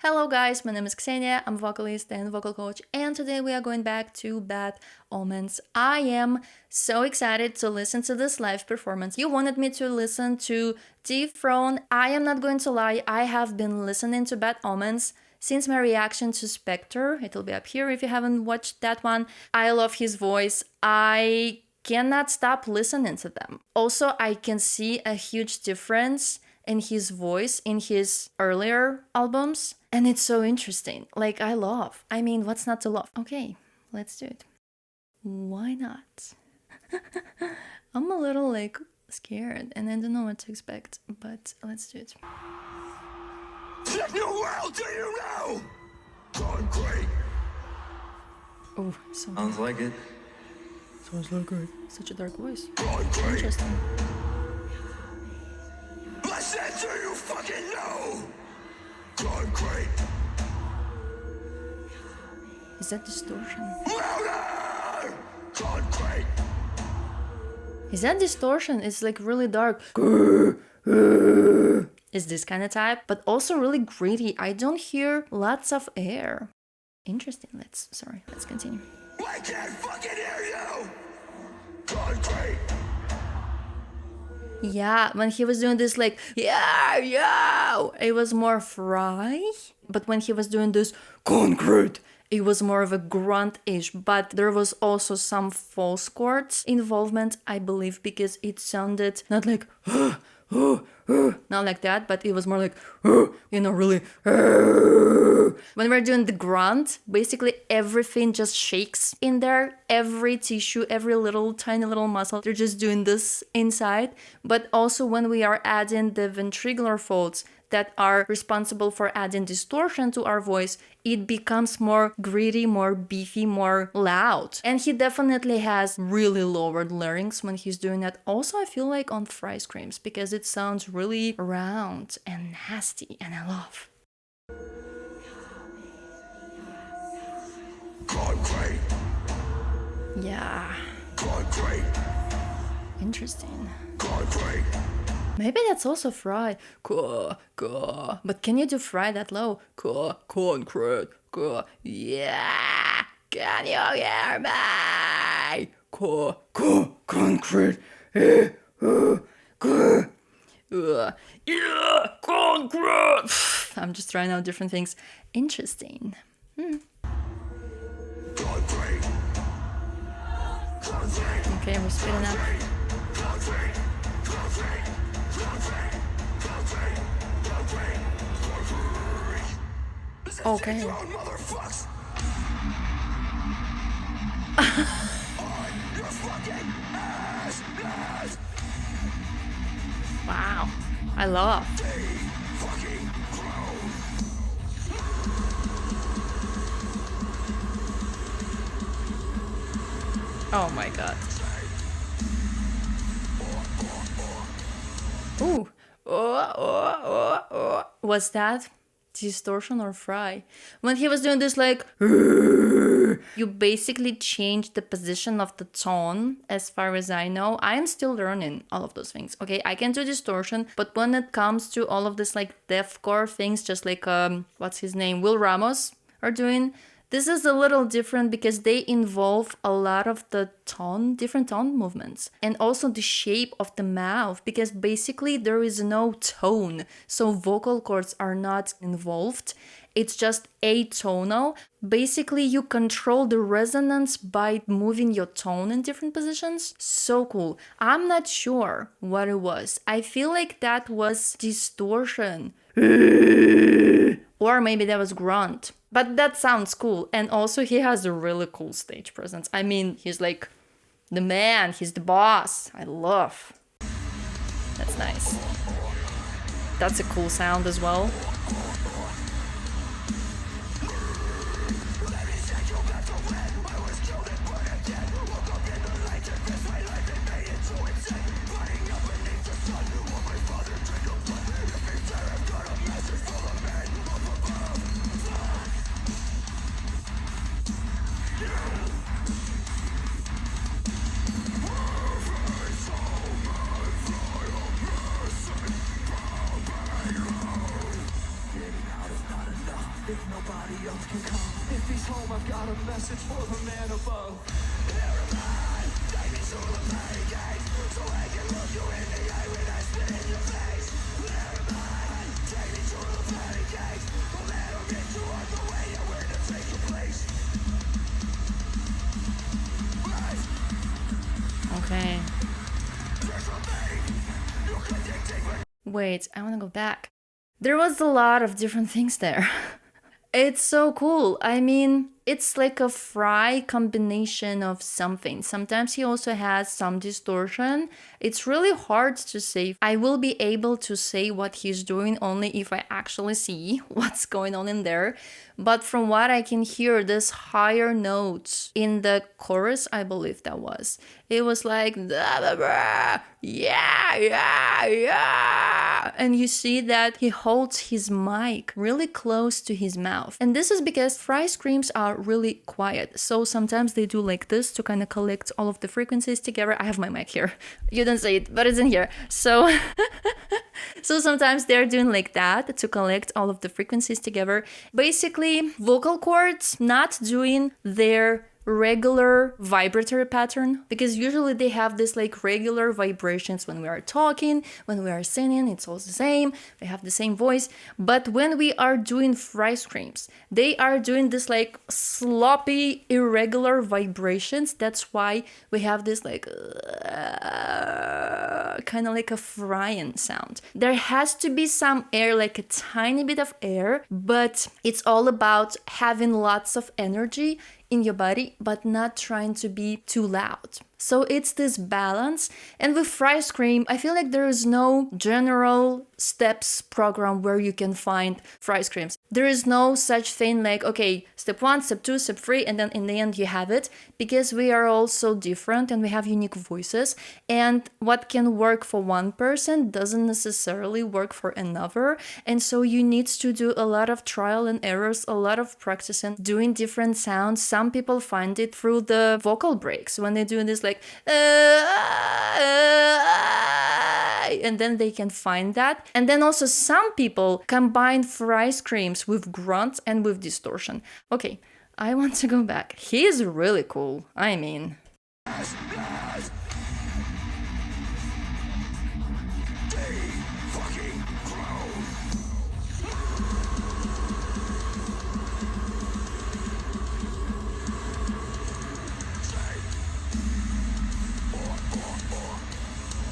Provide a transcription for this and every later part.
Hello guys, my name is Xenia, I'm vocalist and vocal coach, and today we are going back to Bad Omens. I am so excited to listen to this live performance. You wanted me to listen to Dethrone. I am not going to lie, I have been listening to Bad Omens since my reaction to Spectre. It'll be up here if you haven't watched that one. I love his voice. I cannot stop listening to them. Also, I can see a huge difference in his voice in his earlier albums, and it's so interesting. Like, I mean, what's not to love? Okay, let's do it. Why not? I'm a little like scared and I don't know what to expect, but let's do it. What new world do you know? Concrete. Oh, so Sounds like it. sounds like it. Such a dark voice. Concrete. Interesting. Listen, do you fucking know? Concrete. Is that distortion? Louder! Concrete. Is that distortion? It's like really dark. Is this kind of type, but also really gritty. I don't hear lots of air. Interesting. Let's continue. I can't fucking hear you! Concrete. Yeah, when he was doing this like, yeah, it was more Fry. But when he was doing this concrete, it was more of a grunt-ish. But there was also some false chords involvement, I believe, because it sounded not like, not like that, but it was more like, really. When we're doing the grunt, basically everything just shakes in there. Every tissue, every little tiny little muscle, they're just doing this inside. But also when we are adding the ventricular folds that are responsible for adding distortion to our voice, it becomes more gritty, more beefy, more loud. And he definitely has really lowered larynx when he's doing that. Also, I feel like on Fry Screams, because it sounds really round and nasty, and I love. Concrete. Yeah. Concrete. Interesting. Concrete. Maybe that's also Fry. But can you do Fry that low? Concrete. Yeah. Can you hear me? Concrete. Yeah, concrete. I'm just trying out different things. Interesting. Concrete. Concrete. Okay, we're speeding up. Concrete. Concrete. Okay. Motherfucks. Your fucking ass. Wow. I love. Fucking grown. Oh my god. Ooh. Was that distortion or Fry? When he was doing this like, you basically changed the position of the tone, as far as I know. I am still learning all of those things. Okay, I can do distortion, but when it comes to all of this like deathcore things, just like what's his name, Will Ramos are doing, this is a little different because they involve a lot of the tone, different tone movements, and also the shape of the mouth, because basically there is no tone, so vocal cords are not involved. It's just atonal. Basically, you control the resonance by moving your tone in different positions. So cool. I'm not sure what it was. I feel like that was distortion. Or maybe that was grunt. But that sounds cool. And also he has a really cool stage presence. I mean, he's like the man, he's the boss. I love. That's nice. That's a cool sound as well. if nobody else can come. If he's home, I've got a message for the man above. Take me to the very gate, so I can look you in the eye when I spit in your face. Take me to the very gate, don't let him get you out the way, you're where to take your place. Okay. Wait, I want to go back. There was a lot of different things there. It's so cool. I mean, it's like a fry combination of something. Sometimes he also has some distortion. It's really hard to say. I will be able to say what he's doing only if I actually see what's going on in there. But from what I can hear, this higher notes in the chorus, I believe that was. It was like, yeah, yeah, yeah. And you see that he holds his mic really close to his mouth. And this is because fry screams are really quiet. So sometimes they do like this to kind of collect all of the frequencies together. I have my mic here. You don't see it, but it's in here. So so sometimes they're doing like that to collect all of the frequencies together. Basically, vocal cords not doing their regular vibratory pattern, because usually they have this like regular vibrations when we are talking, when we are singing, it's all the same, they have the same voice. But when we are doing fry screams, they are doing this like sloppy, irregular vibrations. That's why we have this like kind of like a frying sound. There has to be some air, like a tiny bit of air, but it's all about having lots of energy in your body, but not trying to be too loud. So it's this balance. And with fry scream, I feel like there is no general steps program where you can find fry screams. There is no such thing like, okay, step 1, step 2, step 3, and then in the end you have it, because we are all so different and we have unique voices. And what can work for one person doesn't necessarily work for another. And so you need to do a lot of trial and errors, a lot of practicing, doing different sounds. Some people find it through the vocal breaks when they do this like and then they can find that. And then also some people combine fry screams with grunts and with distortion. Okay, I want to go back. He is really cool. I mean,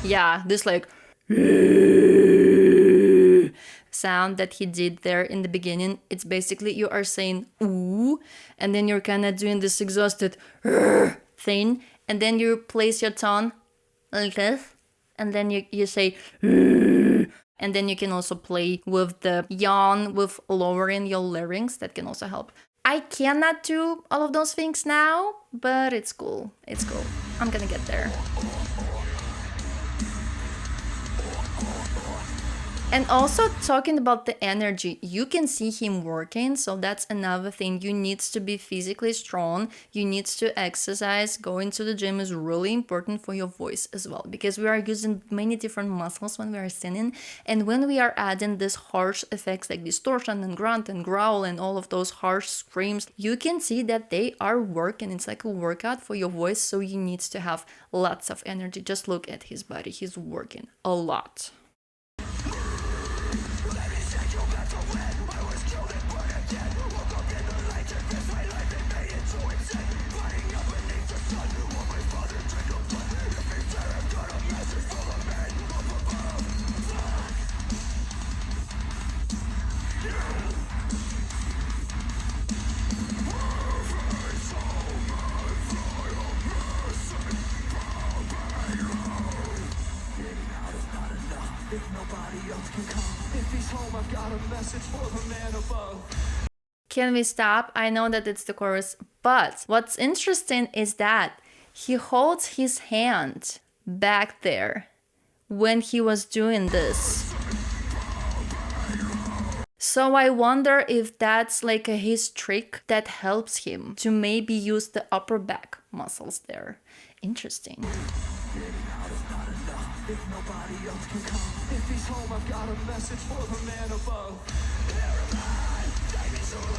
yeah, this like sound that he did there in the beginning, it's basically you are saying ooh, and then you're kind of doing this exhausted thing, and then you place your tongue like this, and then you say and then you can also play with the yawn, with lowering your larynx. That can also help. I cannot do all of those things now, but it's cool. It's cool. I'm gonna get there. And also talking about the energy, you can see him working, so that's another thing. You need to be physically strong, you need to exercise. Going to the gym is really important for your voice as well, because we are using many different muscles when we are singing, and when we are adding these harsh effects like distortion and grunt and growl and all of those harsh screams, you can see that they are working. It's like a workout for your voice, so you need to have lots of energy. Just look at his body, he's working a lot. If nobody else can come, if he's home, I've got a message for the man above. Can we stop? I know that it's the chorus, but what's interesting is that he holds his hand back there when he was doing this. So I wonder if that's like his trick that helps him to maybe use the upper back muscles there. Interesting. If nobody else can come, if he's home, I've got a message for the man above. Take me to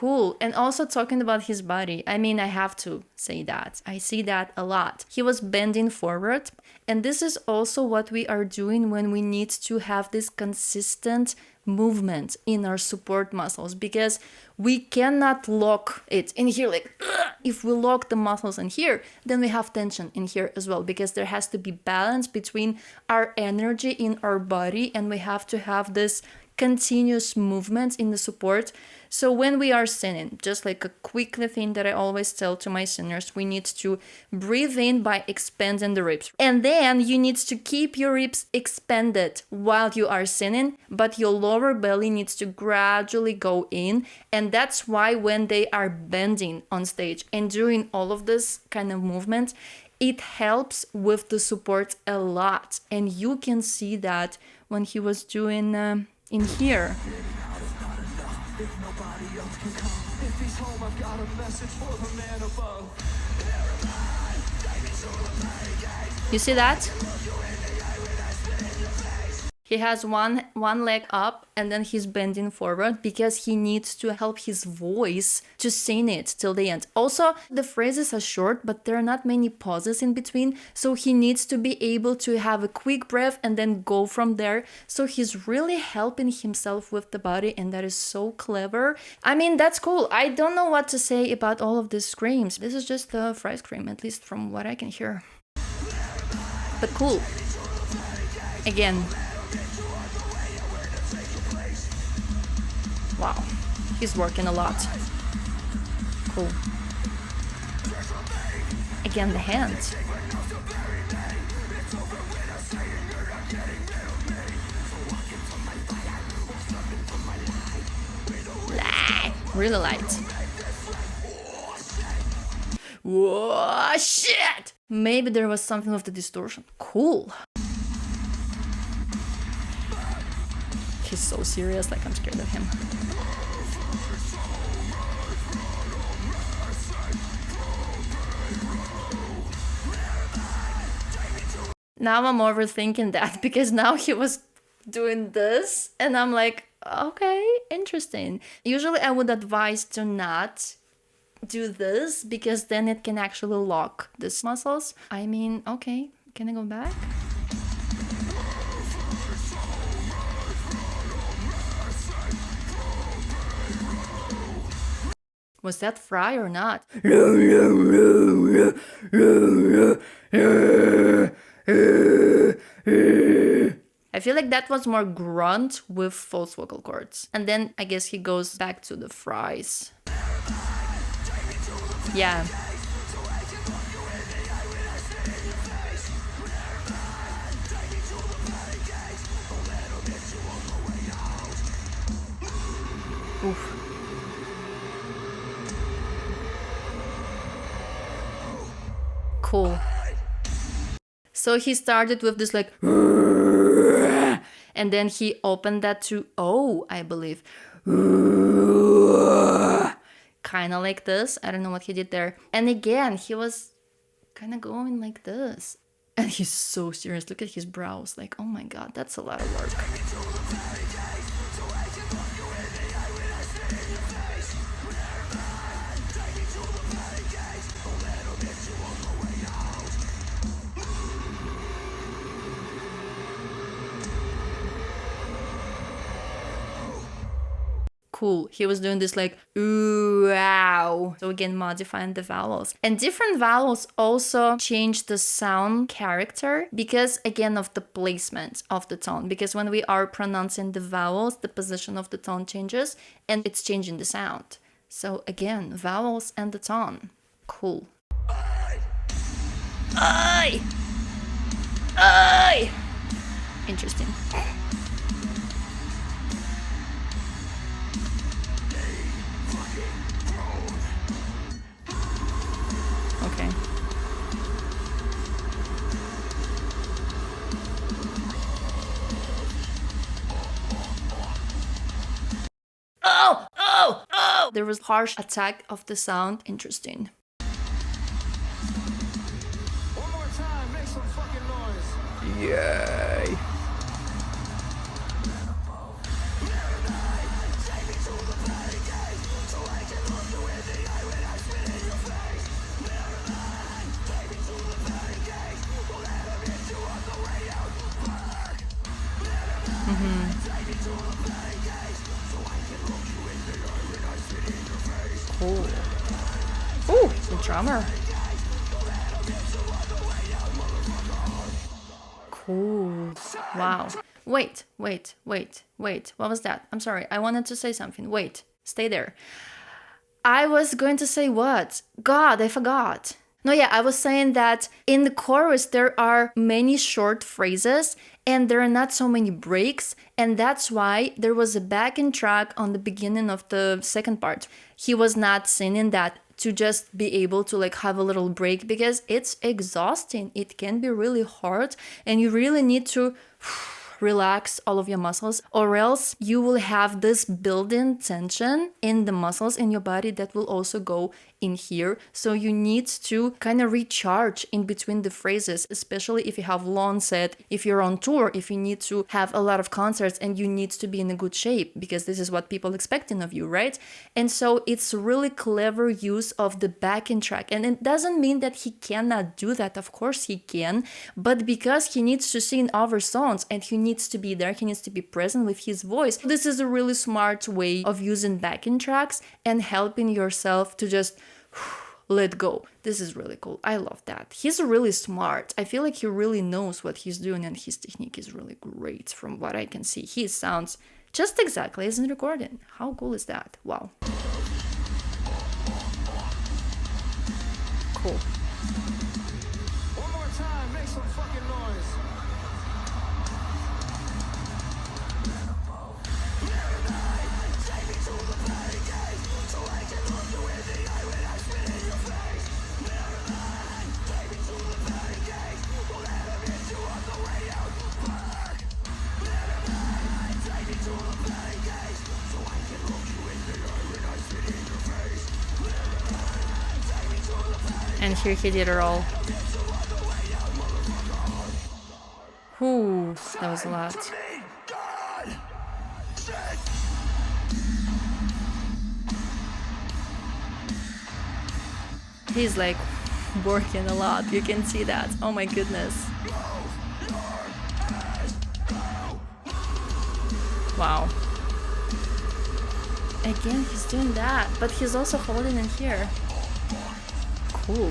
Cool. And also talking about his body, I mean, I have to say that. I see that a lot. He was bending forward. And this is also what we are doing when we need to have this consistent movement in our support muscles, because we cannot lock it in here like if we lock the muscles in here, then we have tension in here as well, because there has to be balance between our energy in our body, and we have to have this continuous movement in the support. So when we are sinning, just like a quick thing that I always tell to my sinners, we need to breathe in by expanding the ribs. And then you need to keep your ribs expanded while you are sinning, but your lower belly needs to gradually go in. And that's why when they are bending on stage and doing all of this kind of movement, it helps with the support a lot. And you can see that when he was doing in here. If nobody else can come, if he's home, I've got a message for the man above. You see that? He has one leg up and then he's bending forward because he needs to help his voice to sing it till the end. Also, the phrases are short, but there are not many pauses in between. So he needs to be able to have a quick breath and then go from there. So he's really helping himself with the body, and that is so clever. I mean, that's cool. I don't know what to say about all of these screams. This is just the fry scream, at least from what I can hear. But cool. Again. Wow, he's working a lot. Cool. Again, the hands. Really light. Whoa, shit! Maybe there was something with the distortion. Cool. He's so serious, like I'm scared of him. Now I'm overthinking that, because now he was doing this and I'm like, okay, interesting. Usually I would advise to not do this because then it can actually lock these muscles. I mean, okay, can I go back? Was that Fry or not? I feel like that was more grunt with false vocal cords. And then I guess he goes back to the fries. Yeah. Oof. Cool. So he started with this like, and then he opened that to O, I believe. Kind of like this. I don't know what he did there. And again, he was kind of going like this. And he's so serious. Look at his brows. Like, oh my God, that's a lot of work. Cool. He was doing this like, ooh, wow. So again, modifying the vowels. And different vowels also change the sound character because, again, of the placement of the tone. Because when we are pronouncing the vowels, the position of the tone changes and it's changing the sound. So again, vowels and the tone. Cool. Ay! Ay! Interesting. Okay. Oh! Oh! Oh! There was harsh attack of the sound. Interesting. One more time, make some fucking noise. Yay! drummer. Cool. Wow. Wait. What was that? I'm sorry. I wanted to say something. Wait. Stay there. I was going to say what? God, I forgot. No, yeah, I was saying that in the chorus there are many short phrases and there are not so many breaks, and that's why there was a backing track on the beginning of the second part. He was not singing that to just be able to like have a little break because it's exhausting. It can be really hard and you really need to relax all of your muscles, or else you will have this built-in tension in the muscles in your body that will also go in here. So you need to kind of recharge in between the phrases, especially if you have long set, if you're on tour, if you need to have a lot of concerts and you need to be in a good shape, because this is what people expecting of you, right? And so it's really clever use of the backing track. And it doesn't mean that he cannot do that. Of course he can, but because he needs to sing over songs and he needs to be there, he needs to be present with his voice. This is a really smart way of using backing tracks and helping yourself to just let go. This is really cool. I love that. He's really smart. I feel like he really knows what he's doing and his technique is really great from what I can see. He sounds just exactly as in recording. How cool is that? Wow. Cool. One more time, make some fucking noise. And here he did it all. Whew, that was a lot. He's like working a lot, you can see that. Oh my goodness. Wow. Again, he's doing that, but he's also holding in here. Cool.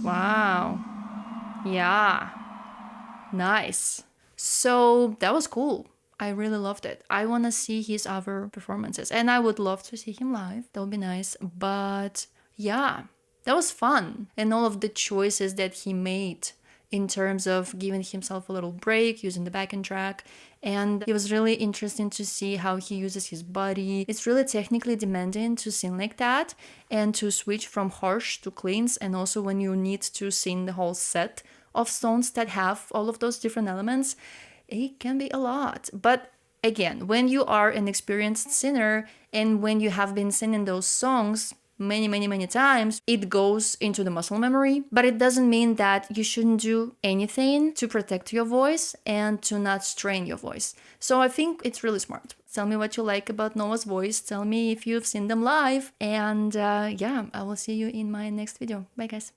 Wow. Yeah. Nice. So that was cool. I really loved it. I want to see his other performances and I would love to see him live. That would be nice. But yeah, that was fun. And all of the choices that he made in terms of giving himself a little break, using the backing track. And it was really interesting to see how he uses his body. It's really technically demanding to sing like that and to switch from harsh to cleans. And also when you need to sing the whole set of songs that have all of those different elements, it can be a lot. But again, when you are an experienced singer and when you have been singing those songs many times, it goes into the muscle memory. But it doesn't mean that you shouldn't do anything to protect your voice and to not strain your voice. So I think it's really smart. Tell me what you like about Noah's voice. Tell me if you've seen them live. And yeah, I will see you in my next video. Bye guys.